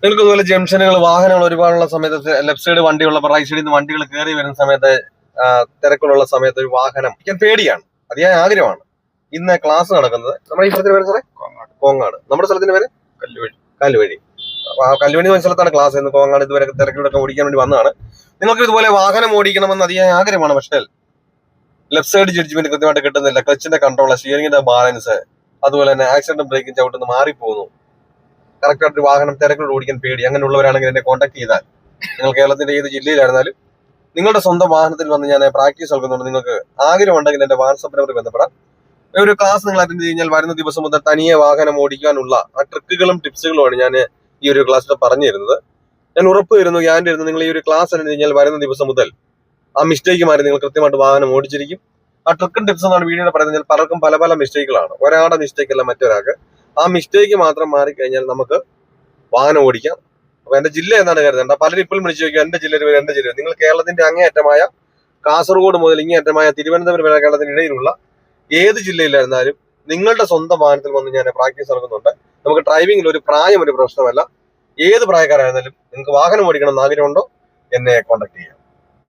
നിങ്ങൾക്ക് ഇതുപോലെ ജംഗ്ഷനുകൾ വാഹനങ്ങൾ ഒരുപാടുള്ള സമയത്ത് ലെഫ്റ്റ് സൈഡ് വണ്ടിയുള്ളപ്പോൾ റൈറ്റ് സൈഡിൽ നിന്ന് വണ്ടികൾ കയറി വരുന്ന സമയത്ത് തിരക്കുള്ള സമയത്ത് ഒരു വാഹനം എനിക്ക് പേടിയാണ്, അതിയായ ആഗ്രഹമാണ്. ഇന്ന് ക്ലാസ് നടക്കുന്നത് നമ്മുടെ ഈ സ്ഥലത്തിന്റെ പേര് സാറേ കോങ്ങാട്. നമ്മുടെ സ്ഥലത്തിന്റെ പേര് കല്ലുവഴി. അപ്പൊ ആ കല്ലുവഴി എന്ന സ്ഥലത്താണ് ക്ലാസ്. ഇന്ന് കോങ്ങാട് ഇതുവരെ തിരക്കിലൂടെ ഓടിക്കാൻ വേണ്ടി വന്നതാണ്. നിങ്ങൾക്ക് ഇതുപോലെ വാഹനം ഓടിക്കണമെന്ന് അതിയായ ആഗ്രഹമാണ്, പക്ഷേ ലെഫ്റ്റ് സൈഡ് ജഡ്ജ്മെന്റ് കൃത്യമായിട്ട് കിട്ടുന്നില്ല. ക്ലച്ചിന്റെ കൺട്രോൾ, സ്റ്റിയറിംഗിന്റെ ബാലൻസ്, അതുപോലെ തന്നെ ആക്സിഡന്റും ബ്രേക്കും ചവിട്ടുന്ന മാറിപ്പോകുന്നു. കറക്റ്റായിട്ട് ഒരു വാഹനം തിരക്കിലൂടെ ഓടിക്കാൻ പേടി. അങ്ങനെയുള്ളവരാണെങ്കിൽ എന്നെ കോൺടാക്ട് ചെയ്താൽ, നിങ്ങൾ കേരളത്തിന്റെ ഏത് ജില്ലയിലായിരുന്നാലും നിങ്ങളുടെ സ്വന്തം വാഹനത്തിൽ വന്ന് ഞാൻ പ്രാക്ടീസ് നൽകുന്നുണ്ട്. നിങ്ങൾക്ക് ആഗ്രഹമുണ്ടെങ്കിൽ എന്റെ വാട്സാപ്പ് നമ്പറിൽ ബന്ധപ്പെടാം. ഒരു ക്ലാസ് നിങ്ങൾ അറ്റൻഡ് കഴിഞ്ഞാൽ വരുന്ന ദിവസം മുതൽ തനിയെ വാഹനം ഓടിക്കാനുള്ള ആ ട്രിക്കുകളും ടിപ്സുകളുമാണ് ഞാൻ ഈ ഒരു ക്ലാസ്സിൽ പറഞ്ഞു തരുന്നത്. ഞാൻ ഉറപ്പ് തരുന്നു, ഗ്യാരണ്ടി തരുന്നു, നിങ്ങൾ ഈ ഒരു ക്ലാസ് അറ്റൻഡ് കഴിഞ്ഞാൽ വരുന്ന ദിവസം മുതൽ ആ മിസ്റ്റേക്ക് മാറി നിങ്ങൾ കൃത്യമായിട്ട് വാഹനം ഓടിച്ചിരിക്കും. ആ ട്രിക്കും ടിപ്സ് എന്നാണ് വീഡിയോയിൽ പറയുന്നത്. പലർക്കും പല പല മിസ്റ്റേക്കുകളാണ്. ഒരാളുടെ മിസ്റ്റേക്ക് അല്ല മറ്റൊരാൾക്ക്. ആ മിസ്റ്റേക്ക് മാത്രം മാറിക്കഴിഞ്ഞാൽ നമുക്ക് വാഹനം ഓടിക്കാം. അപ്പൊ എന്റെ ജില്ല എന്നാണ് കരുതേണ്ട. പലരും ഇപ്പോഴും വിളിച്ചു ചോദിക്കും എന്റെ ജില്ലയിൽ വരും, എന്റെ ജില്ല. നിങ്ങൾ കേരളത്തിന്റെ അങ്ങേയറ്റമായ കാസർഗോഡ് മുതൽ ഇങ്ങേയറ്റമായ തിരുവനന്തപുരം വരെ കേരളത്തിന് ഇടയിലുള്ള ഏത് ജില്ലയിലായിരുന്നാലും നിങ്ങളുടെ സ്വന്തം വാഹനത്തിൽ വന്ന് ഞാൻ പ്രാക്ടീസ് നടക്കുന്നുണ്ട്. നമുക്ക് ഡ്രൈവിംഗിൽ ഒരു പ്രായം ഒരു പ്രശ്നമല്ല. ഏത് പ്രായക്കാരായിരുന്നാലും നിങ്ങൾക്ക് വാഹനം ഓടിക്കണം എന്ന് ആഗ്രഹമുണ്ടോ, എന്നെ കോൺടാക്ട് ചെയ്യാം.